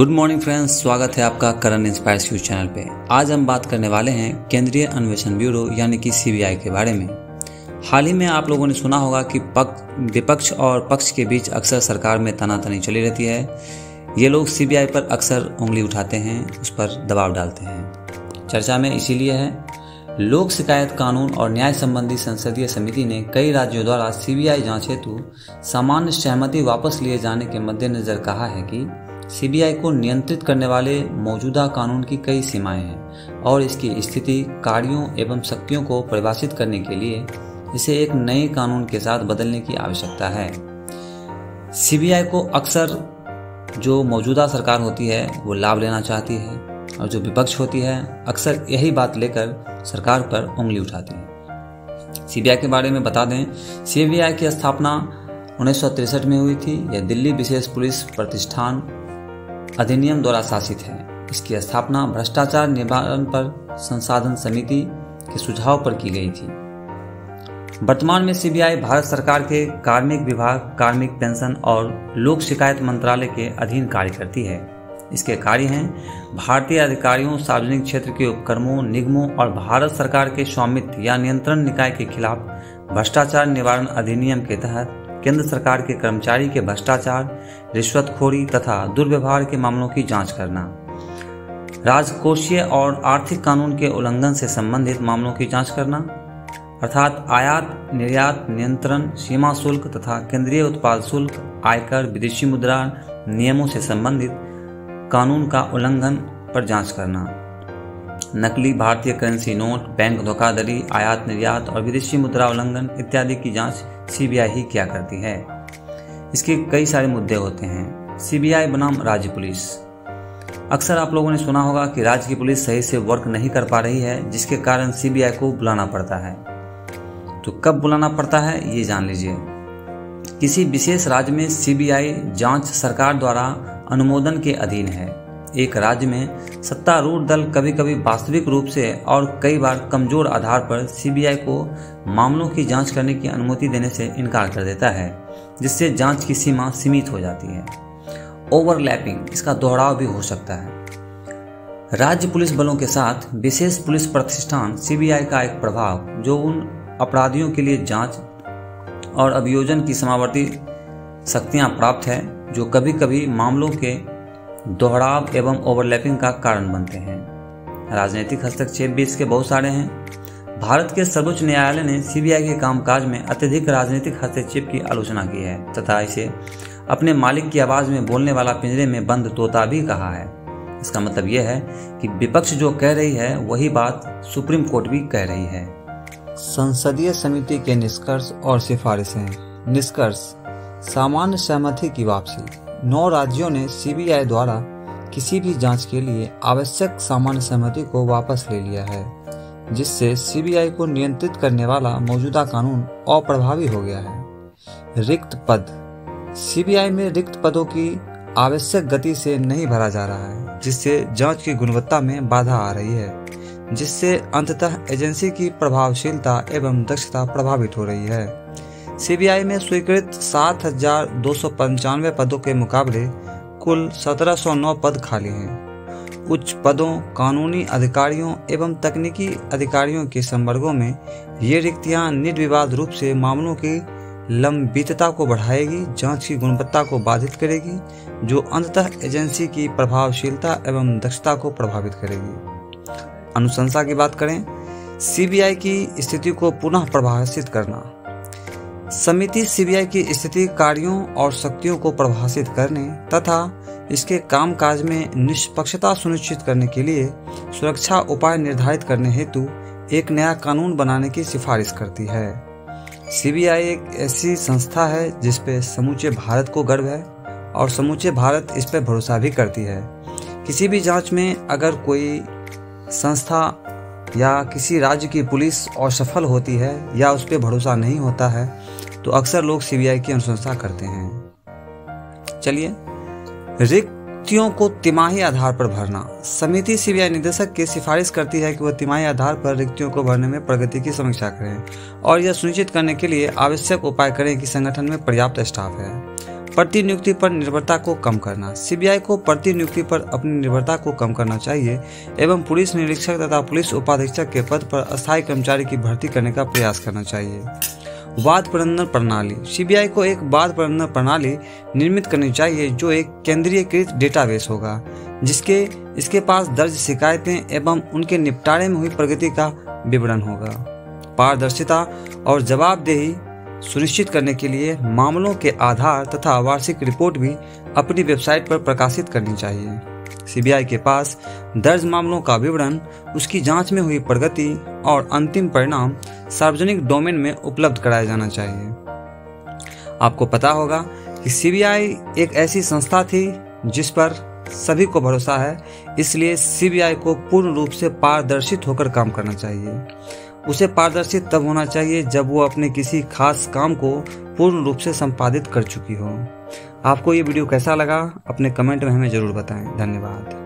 Good morning friends, स्वागत है आपका करंट इंस्पायर्स न्यूज चैनल पे। आज हम बात करने वाले हैं केंद्रीय अन्वेषण ब्यूरो यानी कि सीबीआई के बारे में। हाल ही में आप लोगों ने सुना होगा कि विपक्ष और पक्ष के बीच अक्सर सरकार में तनातनी चली रहती है। ये लोग सीबीआई पर अक्सर उंगली उठाते हैं, उस पर दबाव डालते हैं। चर्चा में इसीलिए है, लोक शिकायत कानून और न्याय संबंधी संसदीय समिति ने कई राज्यों द्वारा सीबीआई जांच हेतु सामान्य सहमति वापस लिए जाने के मद्देनजर कहा है कि सीबीआई को नियंत्रित करने वाले मौजूदा कानून की कई सीमाएं हैं और इसकी स्थिति, कार्यों एवं शक्तियों को परिभाषित करने के लिए इसे एक नए कानून के साथ बदलने की आवश्यकता है। सीबीआई को अक्सर जो मौजूदा सरकार होती है वो लाभ लेना चाहती है और जो विपक्ष होती है अक्सर यही बात लेकर सरकार पर उंगली उठाती है। सीबीआई के बारे में बता दें, सीबीआई की स्थापना 1963 में हुई थी। यह दिल्ली विशेष पुलिस प्रतिष्ठान अधिनियम द्वारा शासित है। इसकी स्थापना भ्रष्टाचार निवारण पर संसाधन समिति के सुझाव पर की गई थी। वर्तमान में सीबीआई भारत सरकार के कार्मिक विभाग, कार्मिक पेंशन और लोक शिकायत मंत्रालय के अधीन कार्य करती है। इसके कार्य हैं भारतीय अधिकारियों, सार्वजनिक क्षेत्र के उपक्रमों, निगमों और भारत सरकार के स्वामित्व या नियंत्रण निकाय के खिलाफ भ्रष्टाचार निवारण अधिनियम के तहत केंद्र सरकार के कर्मचारी के भ्रष्टाचार, रिश्वतखोरी तथा दुर्व्यवहार के मामलों की जांच करना, राजकोषीय और आर्थिक कानून के उल्लंघन से संबंधित मामलों की जांच करना, अर्थात आयात निर्यात नियंत्रण, सीमा शुल्क तथा केंद्रीय उत्पाद शुल्क, आयकर, विदेशी मुद्रा नियमों से संबंधित कानून का उल्लंघन पर जांच करना, नकली भारतीय करेंसी नोट, बैंक धोखाधड़ी, आयात निर्यात और विदेशी मुद्रा उल्लंघन इत्यादि की जांच सीबीआई ही किया करती है। इसके कई सारे मुद्दे होते हैं। सीबीआई बनाम राज्य पुलिस। अक्सर आप लोगों ने सुना होगा कि राज्य की पुलिस सही से वर्क नहीं कर पा रही है, जिसके कारण सीबीआई को बुलाना पड़ता है। तो कब बुलाना पड़ता है ये जान लीजिए। किसी विशेष राज्य में सीबीआई जांच सरकार द्वारा अनुमोदन के अधीन है। एक राज्य में सत्तारूढ़ दल कभी कभी वास्तविक रूप से और कई बार कमजोर आधार पर सीबीआई को मामलों की जांच करने की अनुमति देने से इनकार कर देता है, जिससे जांच की सीमा सीमित हो जाती है। ओवरलैपिंग, इसका दोहराव भी हो सकता है। राज्य पुलिस बलों के साथ विशेष पुलिस प्रतिष्ठान सीबीआई का एक प्रभाव, जो उन अपराधियों के लिए जांच और अभियोजन की समावर्ती शक्तियां प्राप्त है जो कभी कभी मामलों के दोहराव एवं ओवरलैपिंग का कारण बनते हैं। राजनीतिक हस्तक्षेप भी इसके बहुत सारे हैं। भारत के सर्वोच्च न्यायालय ने सीबीआई के कामकाज में अत्यधिक राजनीतिक हस्तक्षेप की आलोचना की है तथा इसे अपने मालिक की आवाज में बोलने वाला पिंजरे में बंद तोता भी कहा है। इसका मतलब यह है कि विपक्ष जो कह रही है वही बात सुप्रीम कोर्ट भी कह रही है। संसदीय समिति के निष्कर्ष और सिफारिशें। निष्कर्ष: सामान्य सहमति की वापसी। 9 राज्यों ने सीबीआई द्वारा किसी भी जांच के लिए आवश्यक सामान्य सहमति को वापस ले लिया है, जिससे सीबीआई को नियंत्रित करने वाला मौजूदा कानून अप्रभावी हो गया है। रिक्त पद। सीबीआई में रिक्त पदों की आवश्यक गति से नहीं भरा जा रहा है, जिससे जांच की गुणवत्ता में बाधा आ रही है, जिससे अंततः एजेंसी की प्रभावशीलता एवं दक्षता प्रभावित हो रही है। सीबीआई में स्वीकृत 7,295 पदों के मुकाबले कुल 1,709 पद खाली हैं। उच्च पदों, कानूनी अधिकारियों एवं तकनीकी अधिकारियों के संवर्गों में ये रिक्तियां निर्विवाद रूप से मामलों की लंबितता को बढ़ाएगी, जांच की गुणवत्ता को बाधित करेगी, जो अंततः एजेंसी की प्रभावशीलता एवं दक्षता को प्रभावित करेगी। अनुशंसा की बात करें, सीबीआई की स्थिति को पुनः परिभाषित करना। समिति सीबीआई की स्थिति, कार्यों और शक्तियों को परिभाषित करने तथा इसके कामकाज में निष्पक्षता सुनिश्चित करने के लिए सुरक्षा उपाय निर्धारित करने हेतु एक नया कानून बनाने की सिफारिश करती है। सीबीआई एक ऐसी संस्था है जिस पे समूचे भारत को गर्व है और समूचे भारत इस पे भरोसा भी करती है। किसी भी जांच में अगर कोई संस्था या किसी राज्य की पुलिस असफल होती है या उस पर भरोसा नहीं होता है तो अक्सर लोग सीबीआई की अनुशंसा करते हैं। चलिए, रिक्तियों को तिमाही आधार पर भरना। समिति सीबीआई निदेशक की सिफारिश करती है कि वह तिमाही आधार पर रिक्तियों को भरने में प्रगति की समीक्षा करें और यह सुनिश्चित करने के लिए आवश्यक उपाय करें कि संगठन में पर्याप्त स्टाफ है। प्रतिनियुक्ति पर निर्भरता को कम करना। सीबीआई को प्रतिनियुक्ति पर अपनी निर्भरता को कम करना चाहिए एवं पुलिस निरीक्षक तथा पुलिस उपाधीक्षक के पद पर अस्थायी कर्मचारी की भर्ती करने का प्रयास करना चाहिए। वाद प्रबंधन प्रणाली। सीबीआई को एक वाद प्रबंधन प्रणाली निर्मित करनी चाहिए जो एक केंद्रीयकृत डेटाबेस होगा, इसके पास दर्ज शिकायतें एवं उनके निपटारे में हुई प्रगति का विवरण होगा। पारदर्शिता और जवाबदेही सुनिश्चित करने के लिए मामलों के आधार तथा वार्षिक रिपोर्ट भी अपनी वेबसाइट पर प्रकाशित करनी चाहिए। सीबीआई के पास दर्ज मामलों का विवरण, उसकी जांच में हुई प्रगति और अंतिम परिणाम सार्वजनिक डोमेन में उपलब्ध कराया जाना चाहिए। आपको पता होगा कि सीबीआई एक ऐसी संस्था थी जिस पर सभी को भरोसा है, इसलिए सीबीआई को पूर्ण रूप से पारदर्शित होकर काम करना चाहिए। उसे पारदर्शित तब होना चाहिए जब वो अपने किसी खास काम को पूर्ण रूप से संपादित कर चुकी हो। आपको ये वीडियो कैसा लगा अपने कमेंट में हमें ज़रूर बताएं। धन्यवाद।